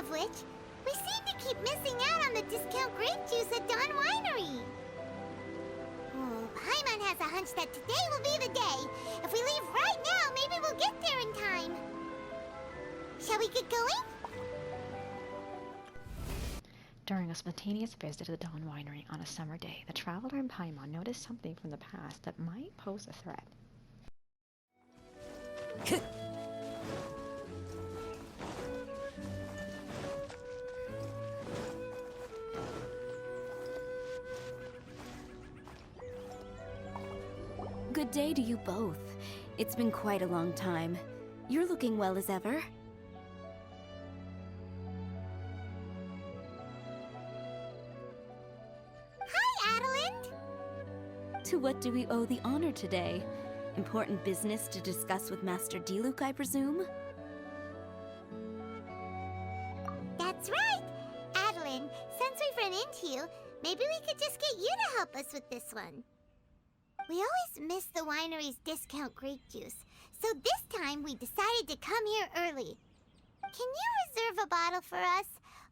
of which, we seem to keep missing out on the discount grape juice at Dawn Winery. Oh, Paimon has a hunch that today will be the day. If we leave right now, maybe we'll get there in time. Shall we get going? During a spontaneous visit to the Dawn Winery on a summer day, the traveler and Paimon noticed something from the past that might pose a threat. Good day to you both. It's been quite a long time. You're looking well as ever. Hi, Adelind! To what do we owe the honor today? Important business to discuss with Master Diluc, I presume? That's right! Adelind, since we've run into you, maybe we could just get you to help us with this one. We always miss the winery's discount grape juice, so this time we decided to come here early. Can you reserve a bottle for us?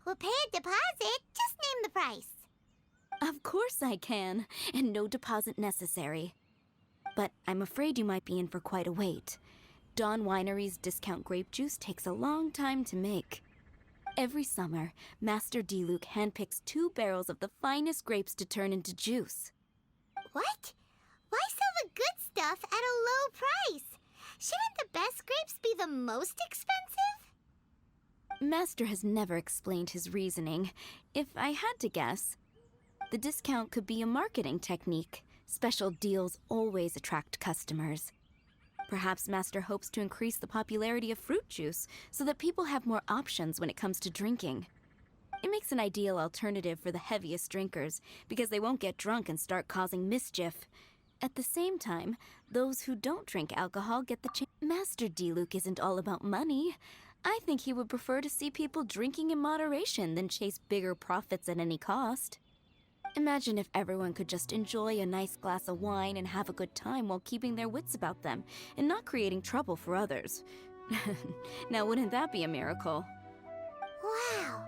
We'll pay a deposit, just name the price. Of course I can, and no deposit necessary. But I'm afraid you might be in for quite a wait. Dawn Winery's discount grape juice takes a long time to make. Every summer, Master Diluc handpicks 2 barrels of the finest grapes to turn into juice. What? Why sell the good stuff at a low price? Shouldn't the best grapes be the most expensive? Master has never explained his reasoning. If I had to guess, the discount could be a marketing technique. Special deals always attract customers. Perhaps Master hopes to increase the popularity of fruit juice so that people have more options when it comes to drinking. It makes an ideal alternative for the heaviest drinkers because they won't get drunk and start causing mischief. At the same time, those who don't drink alcohol get the chance. Master Diluc isn't all about money. I think he would prefer to see people drinking in moderation than chase bigger profits at any cost. Imagine if everyone could just enjoy a nice glass of wine and have a good time while keeping their wits about them and not creating trouble for others. Now, wouldn't that be a miracle? Wow,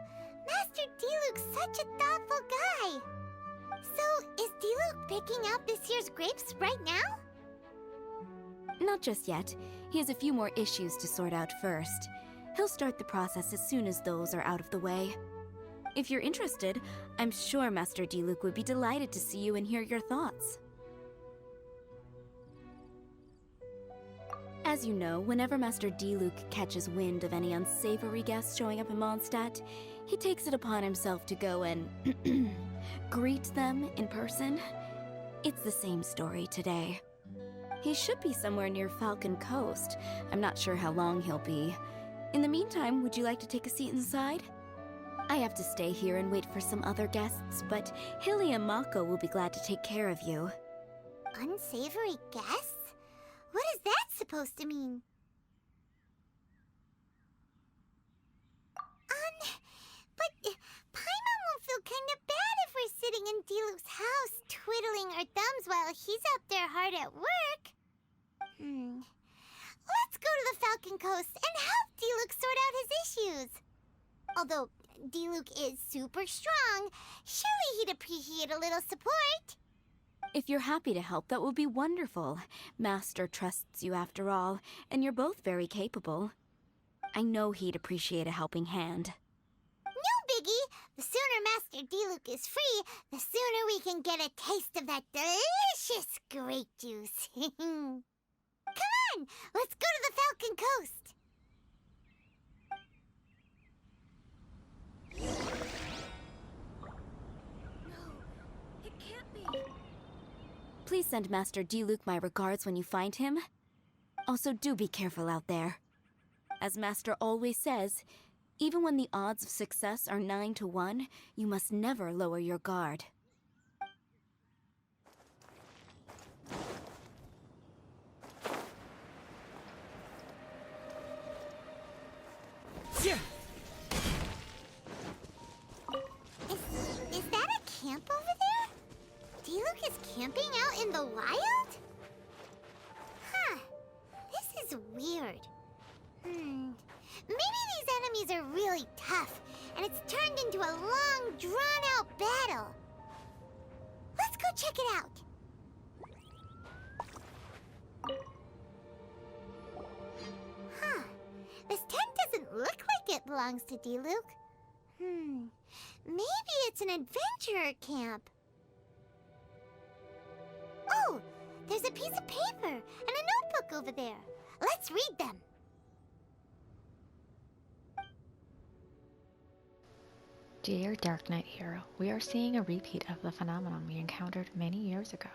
Master Diluc's such a thoughtful guy. So, is Diluc picking out this year's grapes right now? Not just yet. He has a few more issues to sort out first. He'll start the process as soon as those are out of the way. If you're interested, I'm sure Master Diluc would be delighted to see you and hear your thoughts. As you know, whenever Master Diluc catches wind of any unsavory guests showing up in Mondstadt, he takes it upon himself to go and greet them in person. It's the same story today. He should be somewhere near Falcon Coast. I'm not sure how long he'll be. In the meantime, would you like to take a seat inside? I have to stay here and wait for some other guests, but Hilly and Mako will be glad to take care of you. Unsavory guests? What is that supposed to mean? But Paimon will feel kind of bad if we're sitting in Diluc's house, twiddling our thumbs while he's out there hard at work. Let's go to the Falcon Coast and help Diluc sort out his issues. Although Diluc is super strong, surely he'd appreciate a little support. If you're happy to help, that will be wonderful. Master trusts you after all, and you're both very capable. I know he'd appreciate a helping hand. No biggie! The sooner Master Diluc is free, the sooner we can get a taste of that delicious grape juice. Come on! Let's go to the Falcon Coast! Please send Master Diluc my regards when you find him. Also, do be careful out there. As Master always says, even when the odds of success are 9 to 1, you must never lower your guard. Is that a camp over there? Diluc is camping out in the wild? Huh. This is weird. Maybe these enemies are really tough, and it's turned into a long, drawn-out battle. Let's go check it out. Huh. This tent doesn't look like it belongs to Diluc. Maybe it's an adventurer camp. Oh, there's a piece of paper and a notebook over there. Let's read them. Dear Dark Knight Hero, we are seeing a repeat of the phenomenon we encountered many years ago.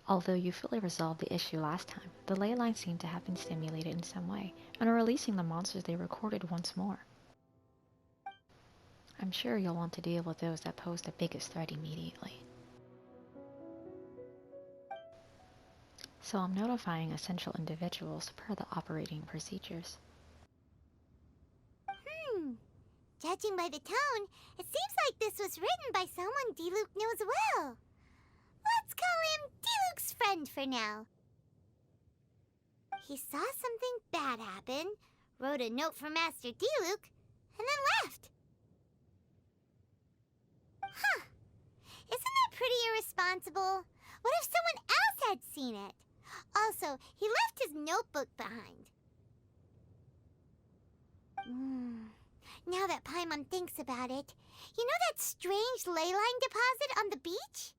Although you fully resolved the issue last time, the leyline seem to have been stimulated in some way, and are releasing the monsters they recorded once more. I'm sure you'll want to deal with those that pose the biggest threat immediately. So I'm notifying essential individuals per the operating procedures. Judging by the tone, it seems like this was written by someone Diluc knows well. Let's call him Diluc's friend for now. He saw something bad happen, wrote a note for Master Diluc, and then left. Huh. Isn't that pretty irresponsible? What if someone else had seen it? Also, he left his notebook behind. Now that Paimon thinks about it, you know that strange leyline deposit on the beach?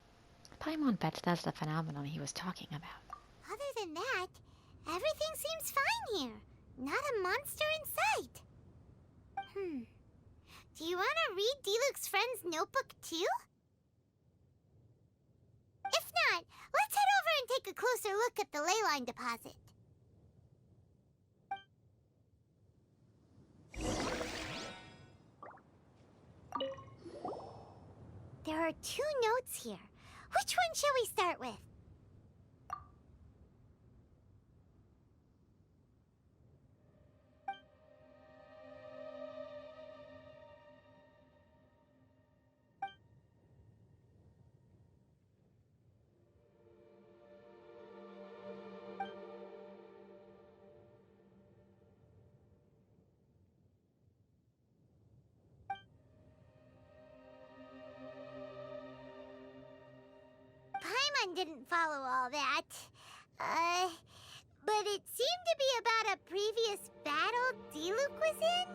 Paimon bets that's the phenomenon he was talking about. Other than that, everything seems fine here. Not a monster in sight. Do you want to read Diluc's friend's notebook too? If not, let's head over and take a closer look at the leyline deposit. There are 2 notes here. Which one shall we start with? Paimon didn't follow all that. But it seemed to be about a previous battle Diluc was in.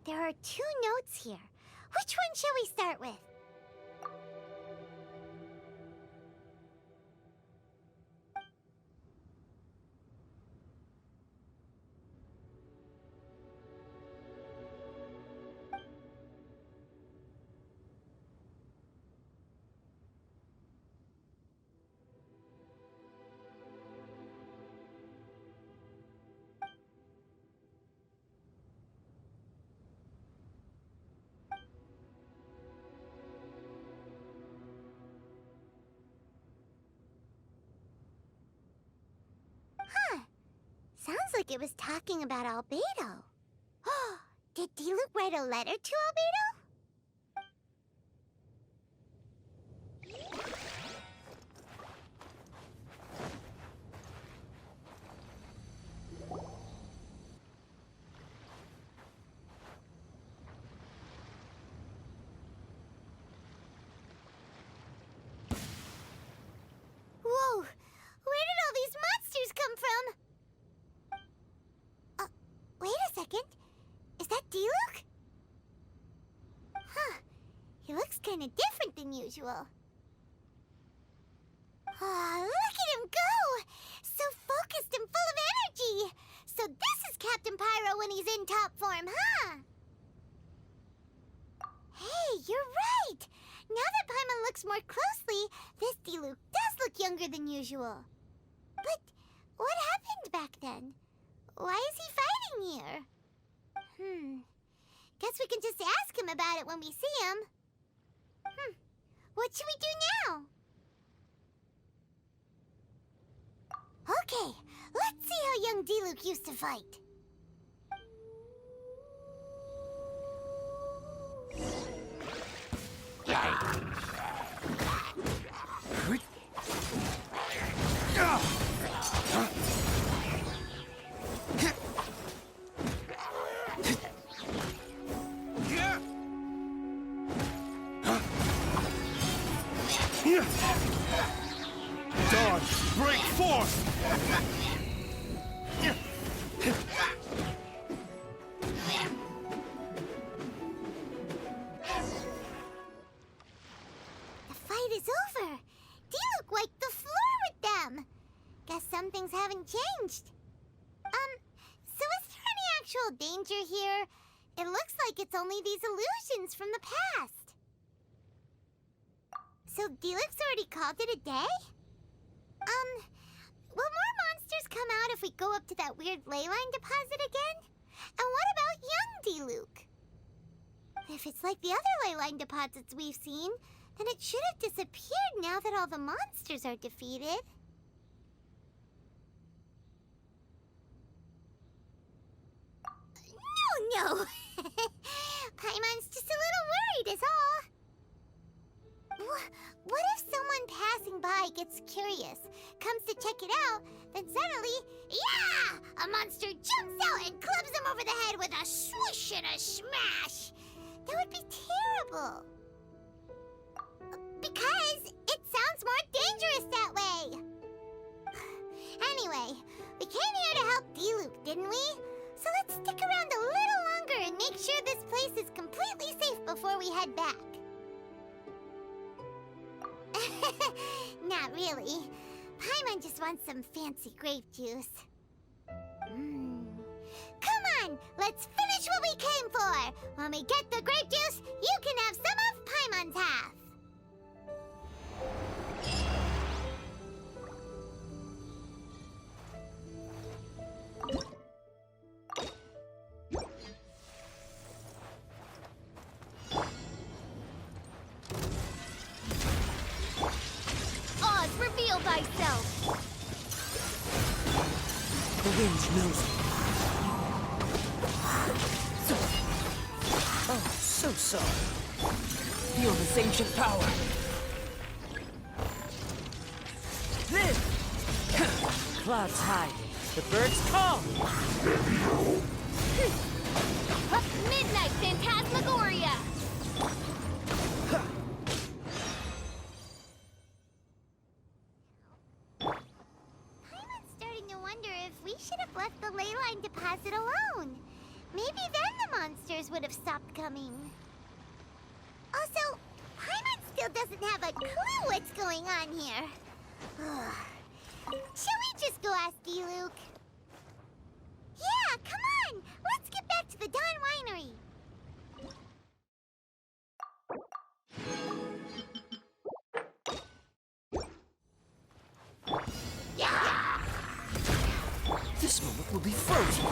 There are 2 notes here. Which one shall we start with? Sounds like it was talking about Albedo. Did Diluc write a letter to Albedo? Whoa! Where did all these monsters come from? Wait a second. Is that Diluc? Huh. He looks kind of different than usual. Look at him go! So focused and full of energy! So this is Captain Pyro when he's in top form, huh? Hey, you're right! Now that Paimon looks more closely, this Diluc does look younger than usual. But what happened back then? Why is he fighting here? Guess we can just ask him about it when we see him. What should we do now? Okay, let's see how young Diluc used to fight. Dawn, break forth! The fight is over. Diluc wiped the floor with them. Guess some things haven't changed. So is there any actual danger here? It looks like it's only these illusions from the past. So Diluc's already called it a day? Will more monsters come out if we go up to that weird leyline deposit again? And what about young Diluc? If it's like the other leyline deposits we've seen, then it should have disappeared now that all the monsters are defeated. No! Paimon's just a little worried is all. What if someone passing by gets curious, comes to check it out, then suddenly, yeah! A monster jumps out and clubs him over the head with a swoosh and a smash! That would be terrible. Because it sounds more dangerous that way. Anyway, we came here to help Diluc, didn't we? So let's stick around a little longer and make sure this place is completely safe before we head back. Not really. Paimon just wants some fancy grape juice. Come on, let's finish what we came for! When we get the grape juice, you can have some of Paimon's half! Reveal thyself! The wind knows me. Oh, so sorry. Feel this ancient power. Live! Clouds hide. The birds call. Midnight Phantasmagoria! We should have left the leyline deposit alone. Maybe then the monsters would have stopped coming. Also, Paimon still doesn't have a clue what's going on here. Shall we just go ask Diluc? Yeah, come on! Let's get back to the Dawn Winery. This moment will be frozen.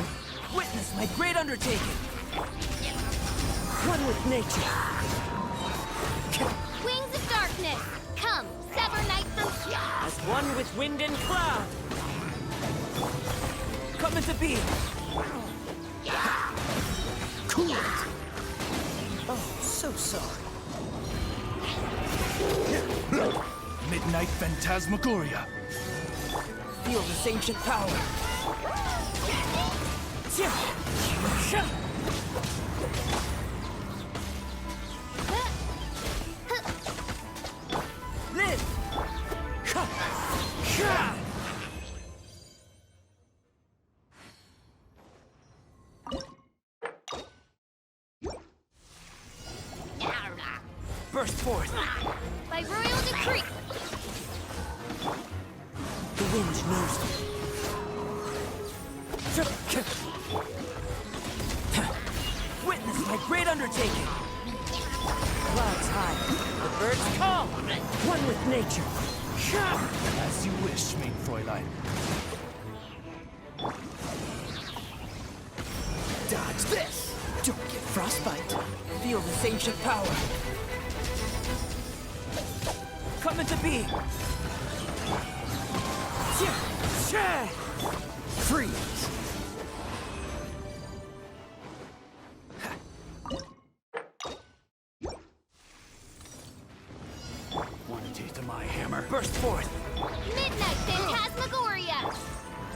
Witness my great undertaking. One with nature. Wings of darkness, come, sever night from As one with wind and cloud. Come into being. Cool it. Oh, so sorry. Midnight Phantasmagoria. Feel this ancient power. Live! Burst forth! by royal decree. The wind knows me. Witness my great undertaking. Clouds high, the birds call. One with nature. As you wish, mein Fräulein. Dodge this! Don't get frostbite. Feel this ancient power. Come into being. Freeze! Want a taste of my hammer? Burst forth! Midnight Phantasmagoria!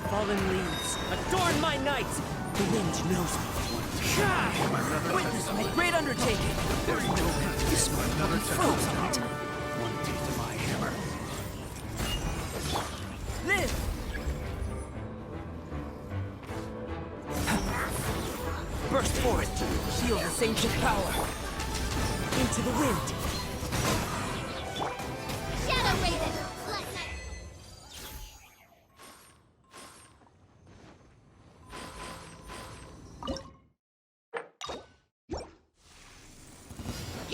Fallen leaves, adorn my night! The wind knows me. Witness my great undertaking! There's no end to this one. Another Frozen! Want a taste of my hammer? Burst forth. Feel this ancient power. Into the wind. Shadow Raven! Let night...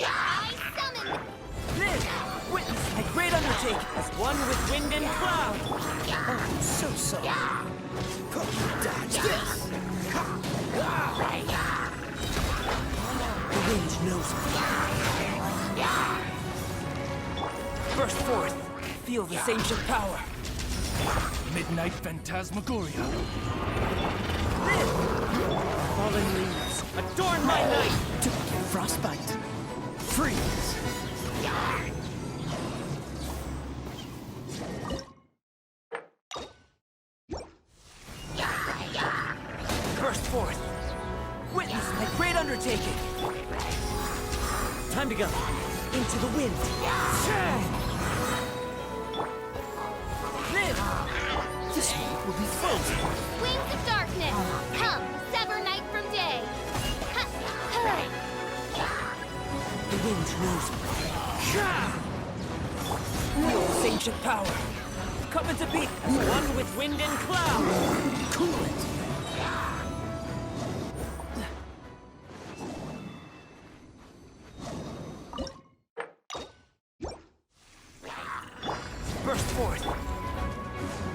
I summon... Live! Witness my great undertaking as one with wind and cloud! Oh, so sorry. Dodge this! The wind knows me. Burst forth! Feel this ancient power! Midnight Phantasmagoria. Live! Fallen leaves, adorn my night! Frostbite. Freeze. Burst forth! Witness my great undertaking! Time to go! Into the wind! Live! This one will be frozen! Wings of darkness! Come, sever night from day! The wind knows me. Feel this ancient power! Coming to be as one with wind and cloud! Cool it! Burst forth!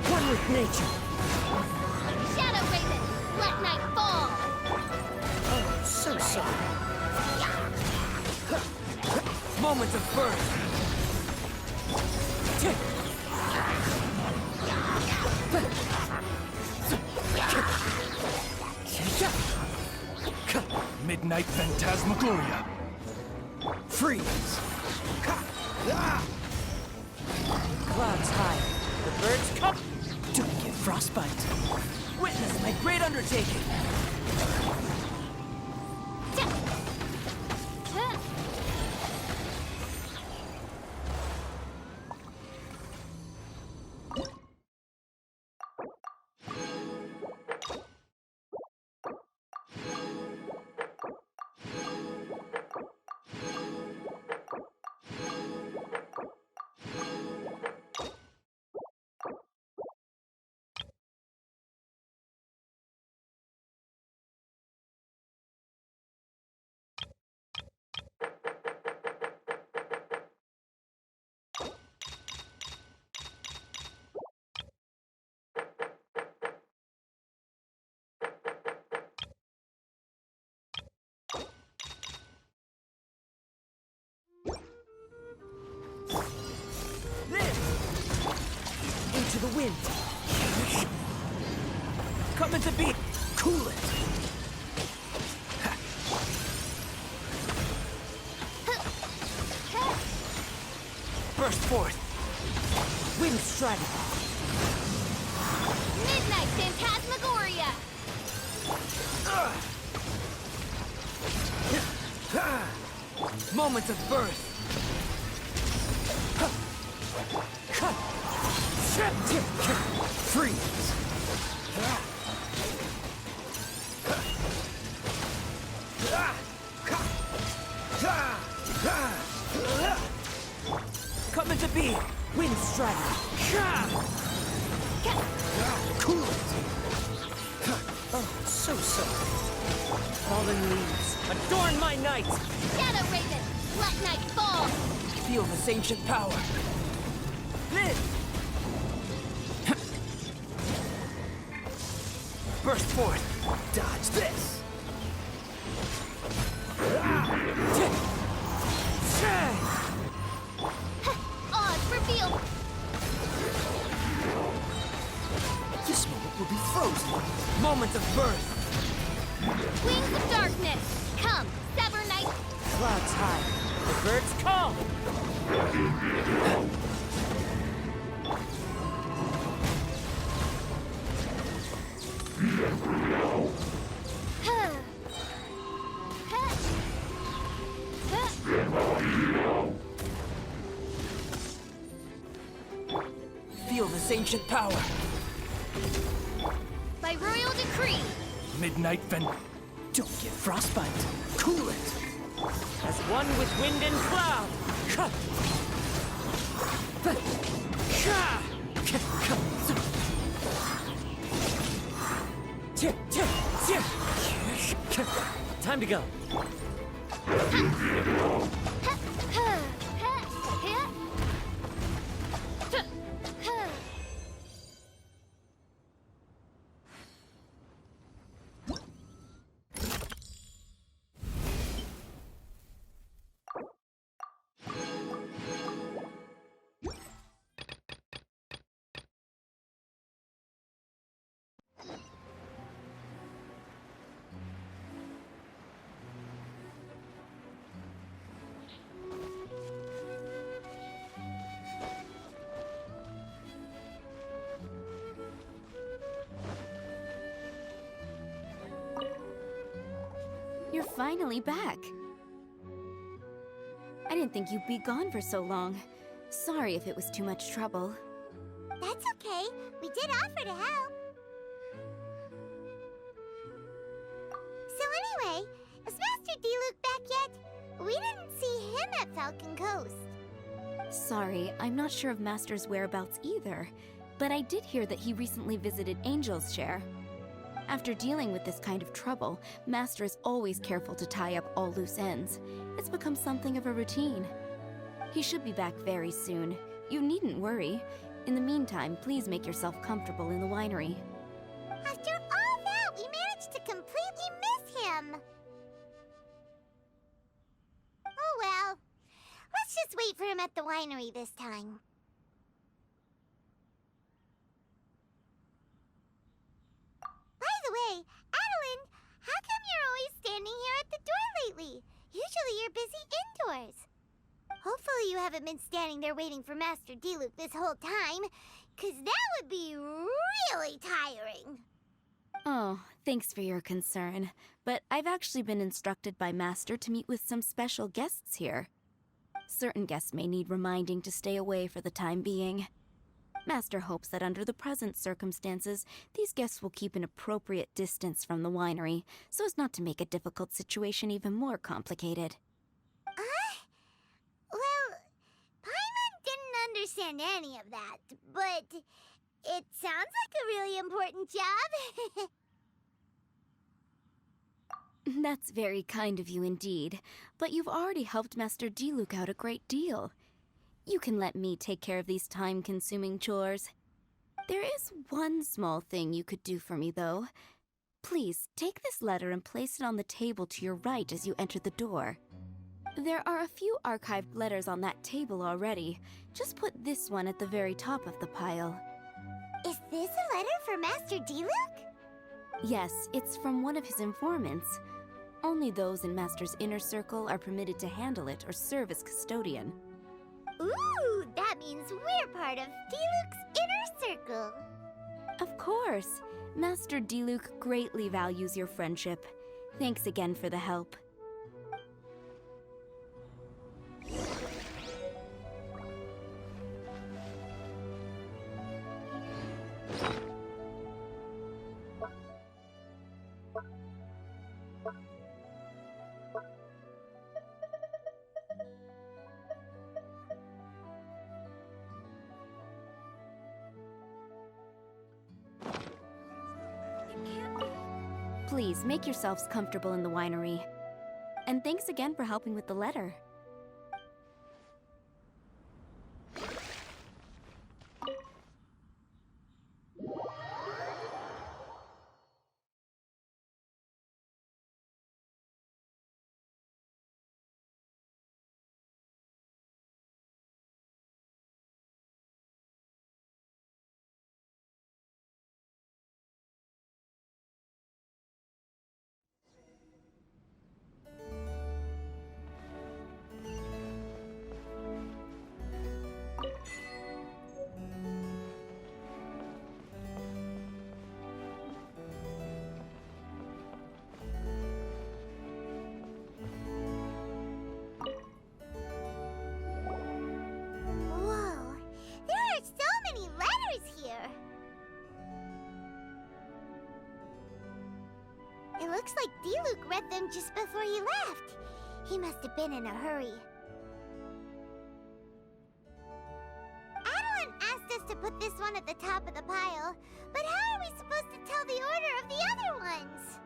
One with nature! Shadow Raven! Let night fall! Oh, so sorry. Moment of birth! Midnight Phantasmagoria. Freeze. Clouds high. The birds come. Don't get frostbite. Witness my great undertaking. Into the wind. Coming to be. Cool it. Burst forth. Wind strategy. Midnight Phantasmagoria! Moment of birth. Freeze. Coming to be. Wind strategy. Cool it. Oh, so sorry. Fallen leaves, adorn my night! Shadow Raven! Let night fall! Feel this ancient power. Live! Burst forth! Dodge this! Odds revealed! This moment will be frozen. Moment of birth. Wings of darkness! Come, sever night! Clouds high. The birds call. Feel this ancient power. By royal decree, Midnight Fen... Don't get frostbite. Cool it. As one with wind and cloud. Ha! Ha! Time to go. You're finally back. I didn't think you'd be gone for so long. Sorry if it was too much trouble. That's okay. We did offer to help. So anyway, is Master Diluc back yet? We didn't see him at Falcon Coast. Sorry, I'm not sure of Master's whereabouts either, but I did hear that he recently visited Angel's Share. After dealing with this kind of trouble, Master is always careful to tie up all loose ends. It's become something of a routine. He should be back very soon. You needn't worry. In the meantime, please make yourself comfortable in the winery. After all that, we managed to completely miss him. Oh well. Let's just wait for him at the winery this time. By the way, Adeline, how come you're always standing here at the door lately? Usually you're busy indoors. Hopefully you haven't been standing there waiting for Master Diluc this whole time, 'cause that would be really tiring. Oh, thanks for your concern. But I've actually been instructed by Master to meet with some special guests here. Certain guests may need reminding to stay away for the time being. Master hopes that under the present circumstances, these guests will keep an appropriate distance from the winery, so as not to make a difficult situation even more complicated. Well, Paimon didn't understand any of that, but it sounds like a really important job. That's very kind of you indeed, but you've already helped Master Diluc out a great deal. You can let me take care of these time-consuming chores. There is one small thing you could do for me, though. Please, take this letter and place it on the table to your right as you enter the door. There are a few archived letters on that table already. Just put this one at the very top of the pile. Is this a letter for Master Diluc? Yes, it's from one of his informants. Only those in Master's inner circle are permitted to handle it or serve as custodian. Ooh, that means we're part of Diluc's inner circle. Of course. Master Diluc greatly values your friendship. Thanks again for the help. Please, make yourselves comfortable in the winery. And thanks again for helping with the letter. Looks like Diluc read them just before he left. He must have been in a hurry. Adeline asked us to put this one at the top of the pile, but how are we supposed to tell the order of the other ones?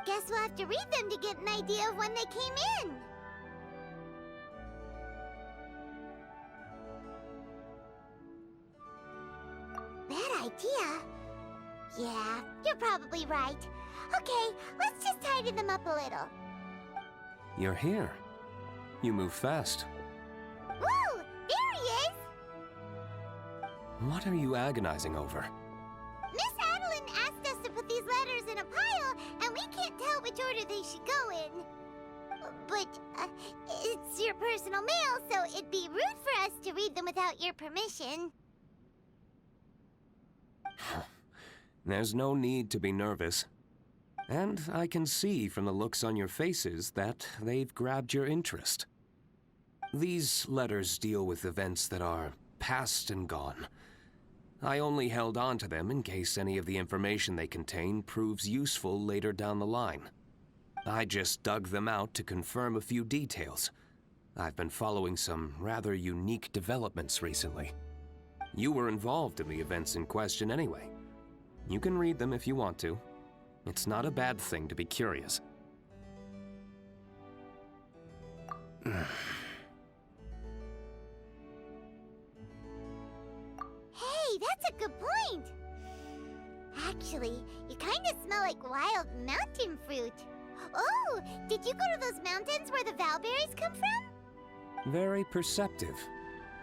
Guess we'll have to read them to get an idea of when they came in. Bad idea. Yeah, you're probably right. Okay, let's just tidy them up a little. You're here. You move fast. Woo! There he is! What are you agonizing over? Miss Adeline asked us to put these letters in a pile, and we can't tell which order they should go in. But, it's your personal mail, so it'd be rude for us to read them without your permission. There's no need to be nervous. And I can see from the looks on your faces that they've grabbed your interest. These letters deal with events that are past and gone. I only held on to them in case any of the information they contain proves useful later down the line. I just dug them out to confirm a few details. I've been following some rather unique developments recently. You were involved in the events in question anyway. You can read them if you want to. It's not a bad thing to be curious. Hey, that's a good point. Actually, you kind of smell like wild mountain fruit. Oh, did you go to those mountains where the valberries come from? Very perceptive.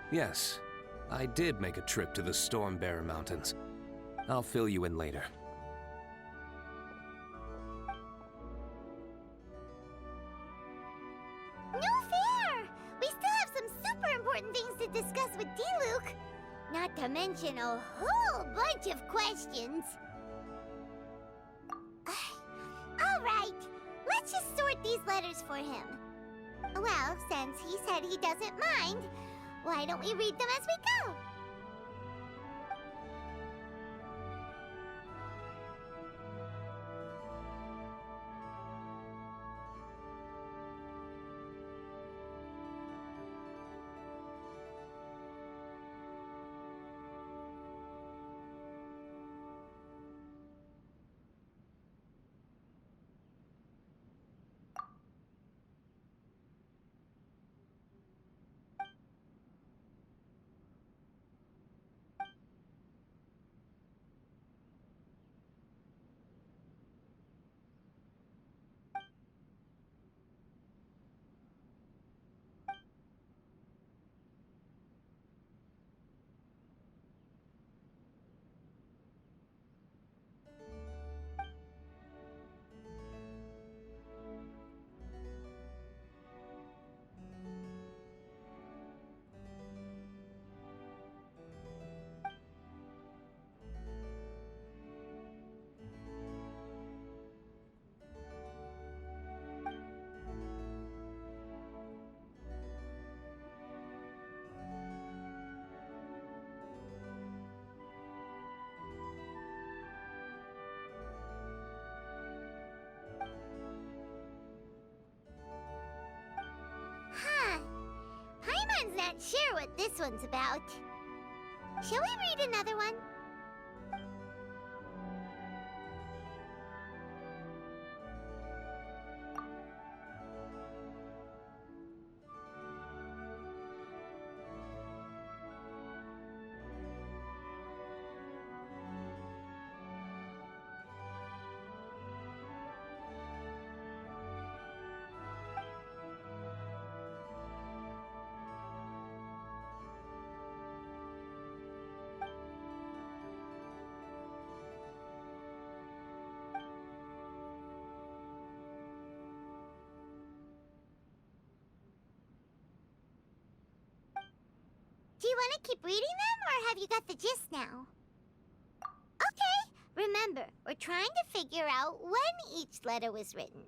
Yes, I did make a trip to the Stormbearer Mountains. I'll fill you in later. No fair! We still have some super important things to discuss with Diluc. Not to mention a whole bunch of questions. Alright, let's just sort these letters for him. Well, since he said he doesn't mind, why don't we read them as we go? Huh. Paimon's not sure what this one's about. Shall we read another one? Do you want to keep reading them, or have you got the gist now? Okay, remember, we're trying to figure out when each letter was written.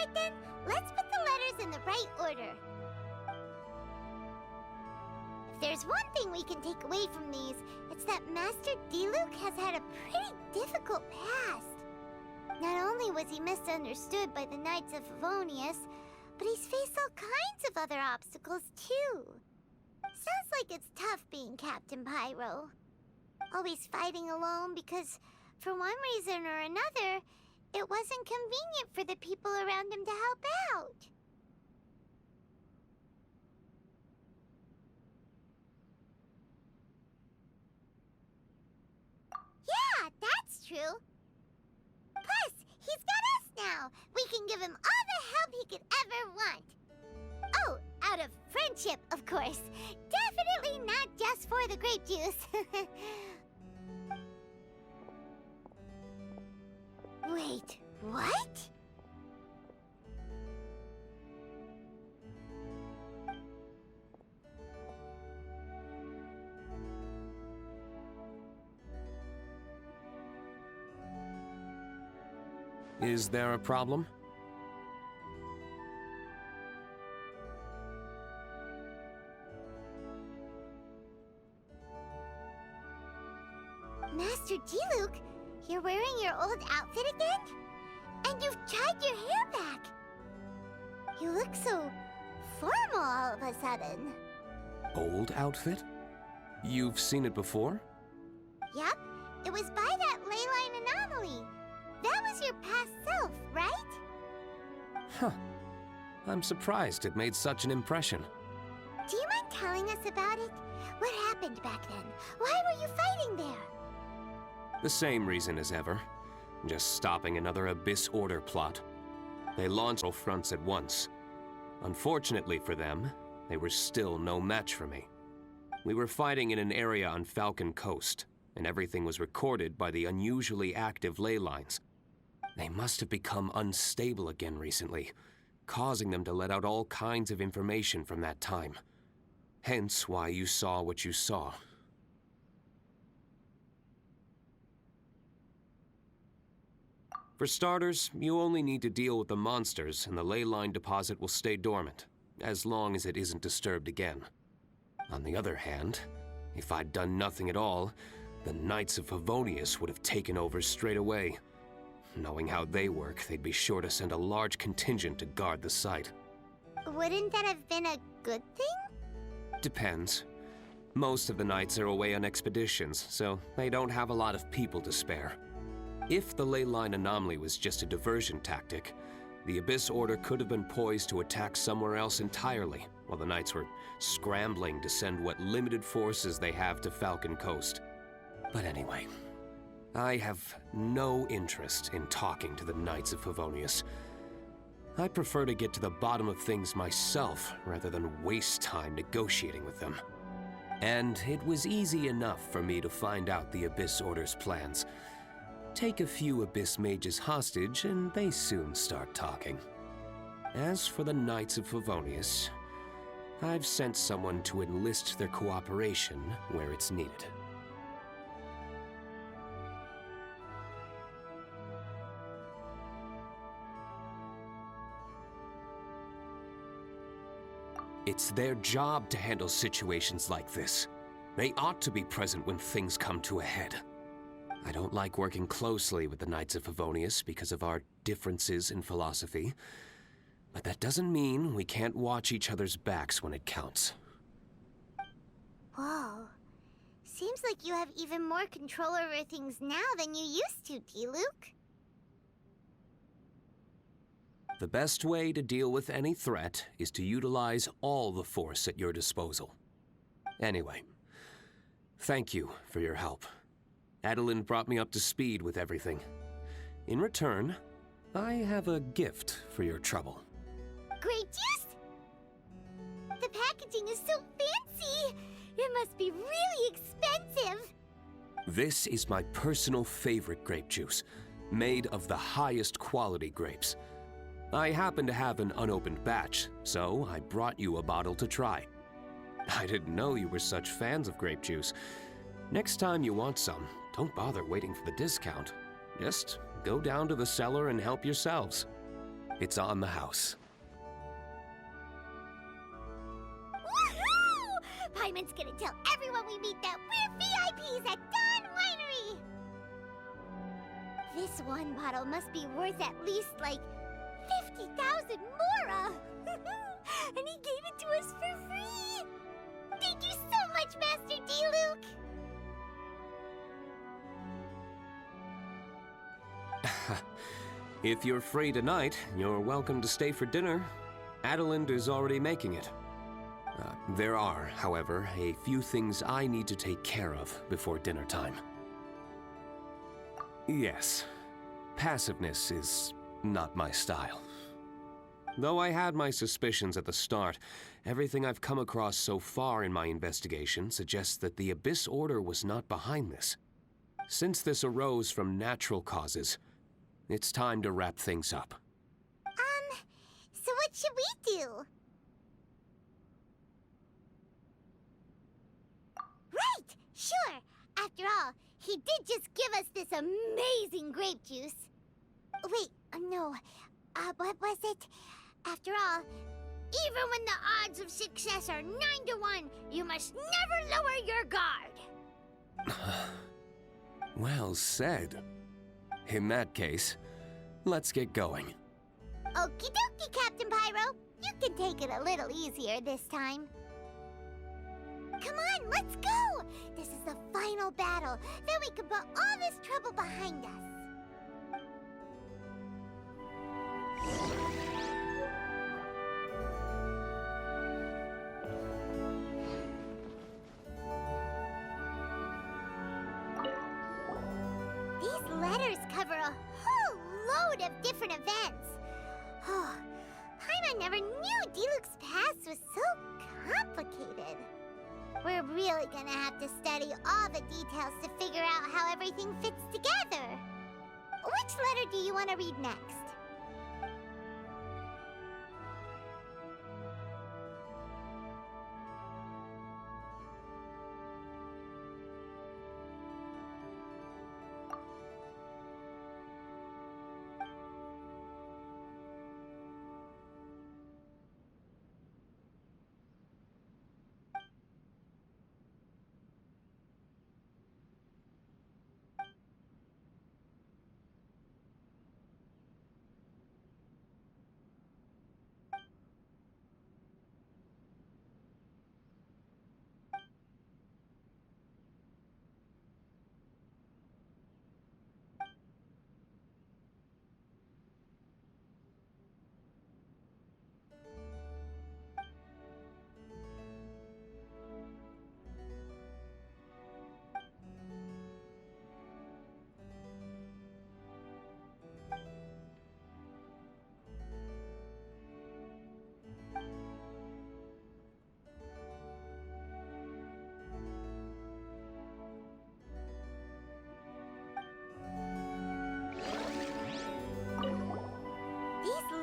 Alright then, let's put the letters in the right order. If there's one thing we can take away from these, it's that Master Diluc has had a pretty difficult past. Not only was he misunderstood by the Knights of Favonius, but he's faced all kinds of other obstacles too. Sounds like it's tough being Captain Pyro. Always fighting alone because, for one reason or another, it wasn't convenient for the people around him to help out. Yeah, that's true. Plus, he's got us now. We can give him all the help he could ever want. Oh, out of friendship, of course. Definitely not just for the grape juice. Wait, what? Is there a problem? Master Diluc, you're wearing your old outfit again? And you've tied your hair back. You look so formal all of a sudden. Old outfit? You've seen it before? Yep, it was by that leyline anomaly. That was your past self, right? Huh. I'm surprised it made such an impression. Do you mind telling us about it? What happened back then? Why were you fighting there? The same reason as ever. Just stopping another Abyss Order plot. They launched all fronts at once. Unfortunately for them, they were still no match for me. We were fighting in an area on Falcon Coast, and everything was recorded by the unusually active ley lines. They must have become unstable again recently, causing them to let out all kinds of information from that time. Hence why you saw what you saw. For starters, you only need to deal with the monsters and the ley line deposit will stay dormant, as long as it isn't disturbed again. On the other hand, if I'd done nothing at all, the Knights of Favonius would have taken over straight away. Knowing how they work, they'd be sure to send a large contingent to guard the site. Wouldn't that have been a good thing? Depends. Most of the Knights are away on expeditions, so they don't have a lot of people to spare. If the ley line anomaly was just a diversion tactic, the Abyss Order could have been poised to attack somewhere else entirely, while the Knights were scrambling to send what limited forces they have to Falcon Coast. But anyway, I have no interest in talking to the Knights of Favonius. I prefer to get to the bottom of things myself, rather than waste time negotiating with them. And it was easy enough for me to find out the Abyss Order's plans. Take a few Abyss mages hostage, and they soon start talking. As for the Knights of Favonius, I've sent someone to enlist their cooperation where it's needed. It's their job to handle situations like this. They ought to be present when things come to a head. I don't like working closely with the Knights of Favonius because of our differences in philosophy, but that doesn't mean we can't watch each other's backs when it counts. Whoa. Seems like you have even more control over things now than you used to, Diluc. The best way to deal with any threat is to utilize all the force at your disposal. Anyway, thank you for your help. Adeline brought me up to speed with everything. In return, I have a gift for your trouble. Grape juice? The packaging is so fancy! It must be really expensive! This is my personal favorite grape juice, made of the highest quality grapes. I happen to have an unopened batch, so I brought you a bottle to try. I didn't know you were such fans of grape juice. Next time you want some, don't bother waiting for the discount. Just go down to the cellar and help yourselves. It's on the house. Woohoo! Paimon's gonna tell everyone we meet that we're VIPs at Dawn Winery! This one bottle must be worth at least, like, 50,000 mora! And he gave it to us for free! Thank you so much, Master Diluc! If you're free tonight, you're welcome to stay for dinner. Adeline is already making it. There are, however, a few things I need to take care of before dinner time. Yes, passiveness is not my style. Though I had my suspicions at the start, everything I've come across so far in my investigation suggests that the Abyss Order was not behind this. Since this arose from natural causes, it's time to wrap things up. So what should we do? Right! Sure! After all, he did just give us this amazing grape juice. Wait, no. What was it? After all, even when the odds of success are 9 to 1, you must never lower your guard. Well said. In that case, let's get going. Okie dokie, Captain Pyro. You can take it a little easier this time. Come on, let's go! This is the final battle. Then we can put all this trouble behind us. These letters cover a whole load of different events. Oh, Paimon never knew Diluc's past was so complicated. We're really gonna have to study all the details to figure out how everything fits together. Which letter do you want to read next?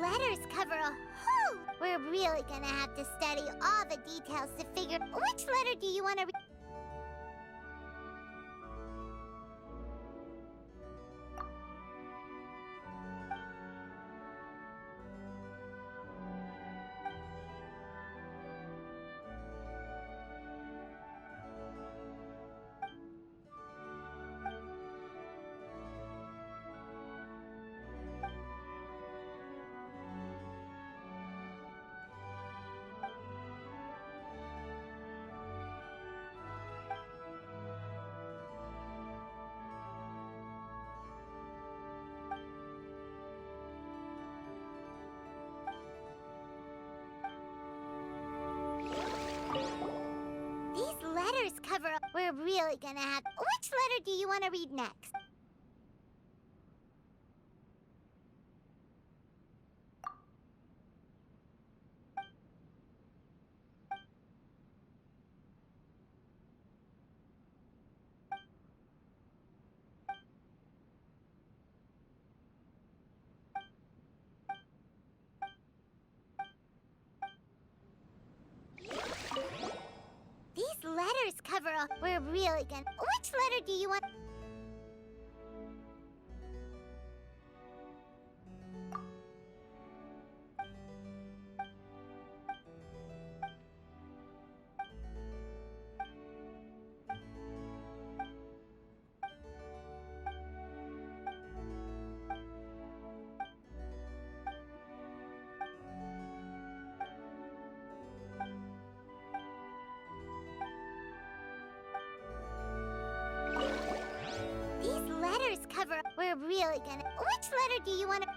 Letters cover a whole... We're really gonna have to study all the details to figure... Which letter do you want to read? Letters cover... We're really gonna have... Which letter do you want to read next? Letters cover a... We're really gonna... Which letter do you want... We're really gonna... Which letter do you want to...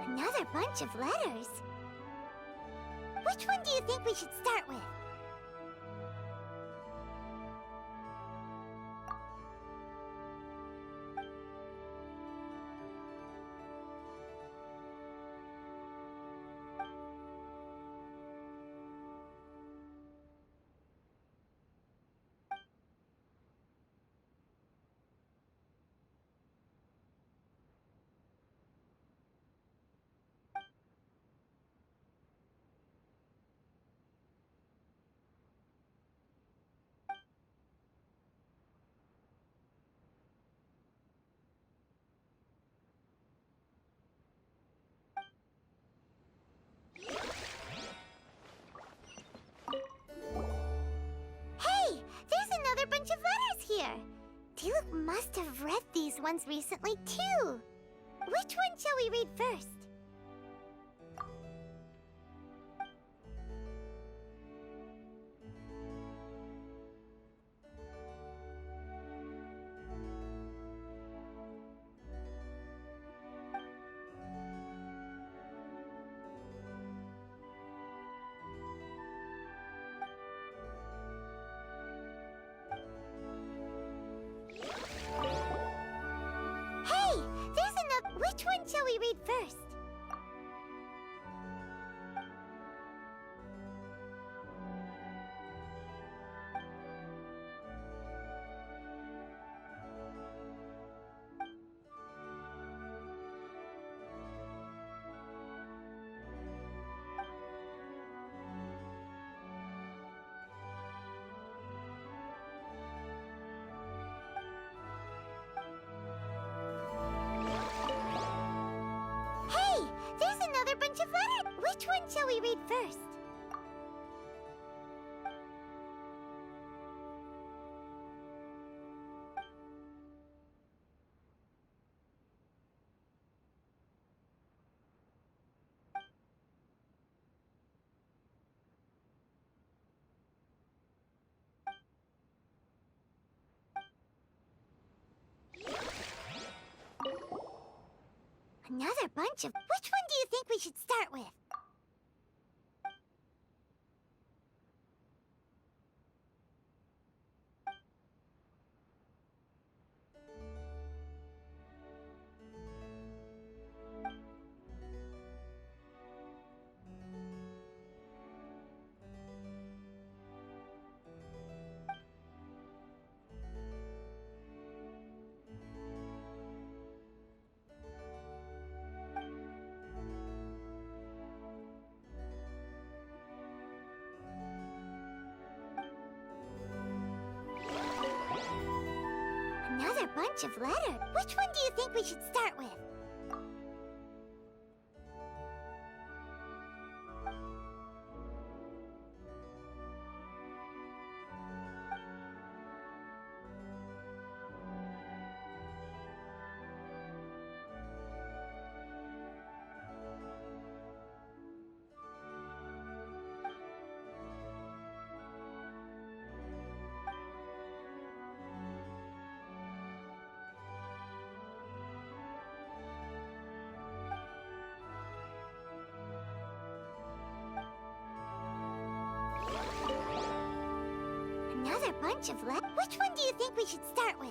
Another bunch of letters. Which one do you think we should start with? Hey, there's another bunch of letters here. Diluc must have read these ones recently too. Which one shall we read first? Hey, there's another... Which one shall we read first? Hey, there's another bunch of letters. Which one shall we read first? Another bunch of... Which one do you think we should start with? Another bunch of letters. Which one do you think we should start with? Another bunch of letters. Which one do you think we should start with?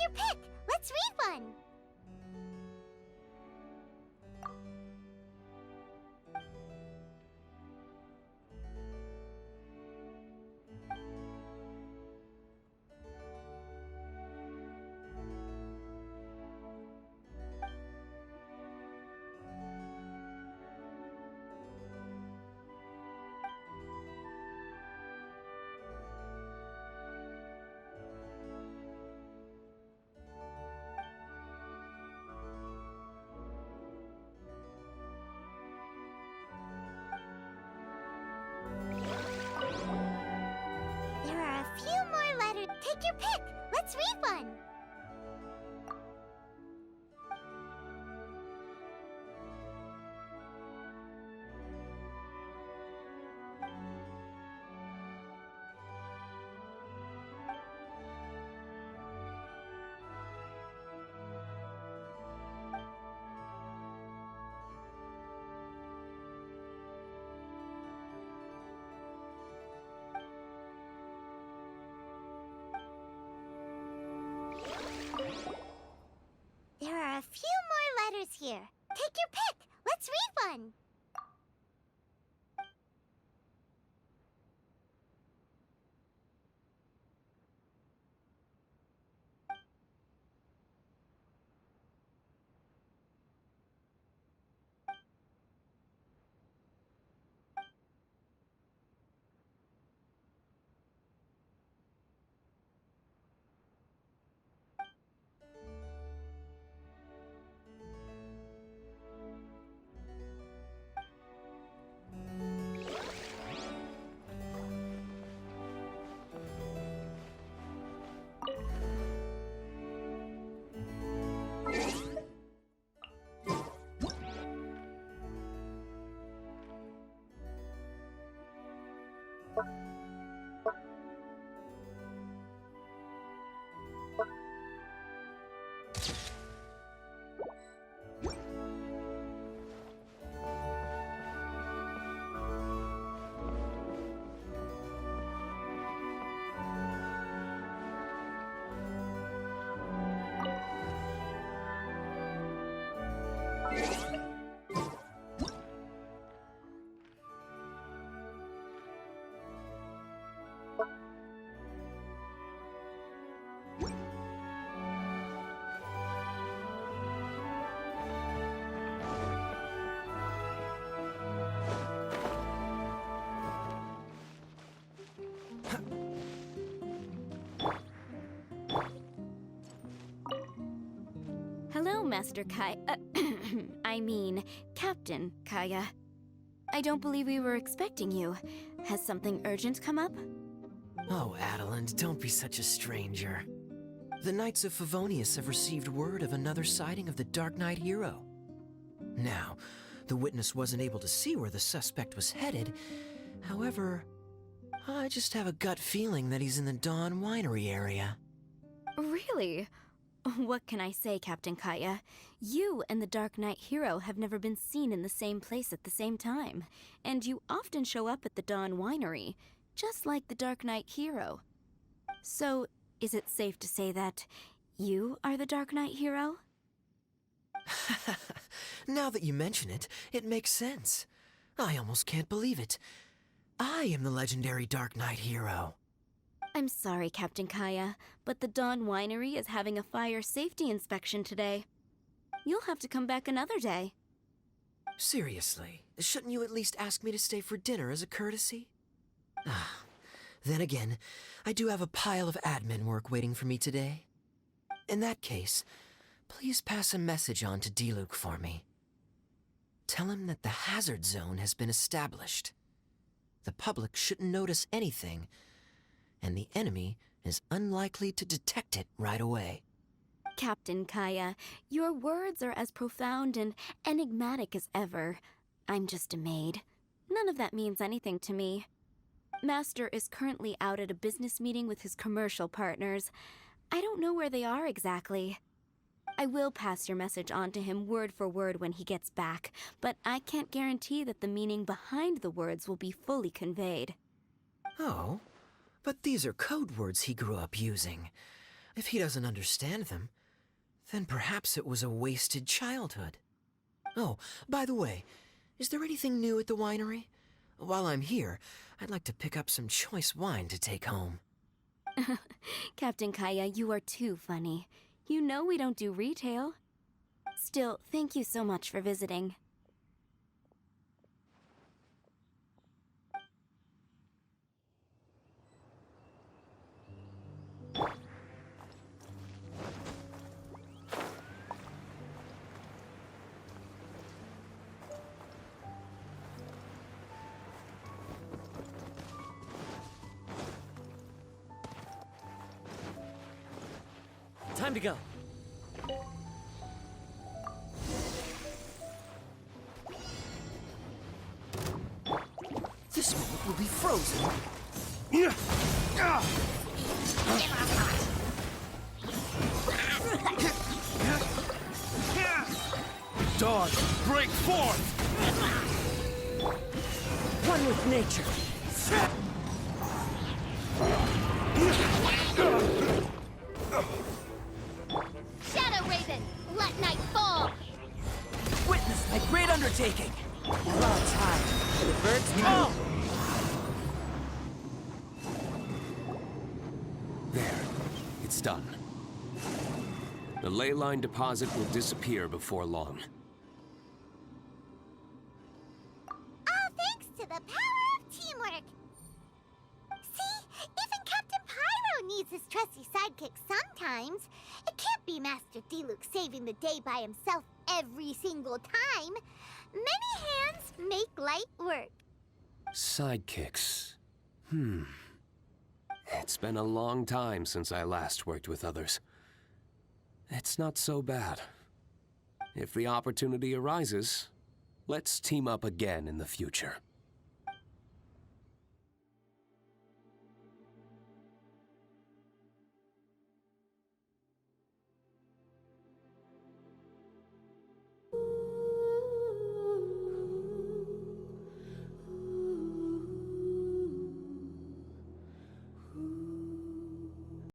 Take your pick. Let's read one. There are a few more letters. Take your pick. Let's read one. There are a few more letters here. Take your pick. Let's read one. Hello, Master Kai. I mean, Captain Kaya. I don't believe we were expecting you. Has something urgent come up? Oh, Adeline, don't be such a stranger. The Knights of Favonius have received word of another sighting of the Dark Knight hero. Now, the witness wasn't able to see where the suspect was headed. However, I just have a gut feeling that he's in the Dawn Winery area. Really? What can I say, Captain Kaya? You and the Dark Knight hero have never been seen in the same place at the same time, and you often show up at the Dawn Winery, just like the Dark Knight hero. So, is it safe to say that you are the Dark Knight hero? Now that you mention it, it makes sense. I almost can't believe it. I am the legendary Dark Knight hero. I'm sorry, Captain Kaya, but the Dawn Winery is having a fire safety inspection today. You'll have to come back another day. Seriously, shouldn't you at least ask me to stay for dinner as a courtesy? Then again, I do have a pile of admin work waiting for me today. In that case, please pass a message on to Diluc for me. Tell him that the hazard zone has been established. The public shouldn't notice anything, and the enemy is unlikely to detect it right away. Captain Kaya, your words are as profound and enigmatic as ever. I'm just a maid. None of that means anything to me. Master is currently out at a business meeting with his commercial partners. I don't know where they are exactly. I will pass your message on to him word for word when he gets back, but I can't guarantee that the meaning behind the words will be fully conveyed. Oh, but these are code words he grew up using. If he doesn't understand them, then perhaps it was a wasted childhood. Oh, by the way, is there anything new at the winery? While I'm here, I'd like to pick up some choice wine to take home. Captain Kaya, you are too funny. You know we don't do retail. Still, thank you so much for visiting. Time to go. This moment will be frozen. Dawn, break forth! One with nature. Shadow Raven, let night fall! Witness my great undertaking. Clouds high, the birds call. There. It's done. The leyline deposit will disappear before long. All thanks to the power of teamwork! See? Even Captain Pyro needs his trusty sidekick sometimes. It can't be Master Diluc saving the day by himself every single time. Many hands make light work. Sidekicks. It's been a long time since I last worked with others. It's not so bad. If the opportunity arises, let's team up again in the future.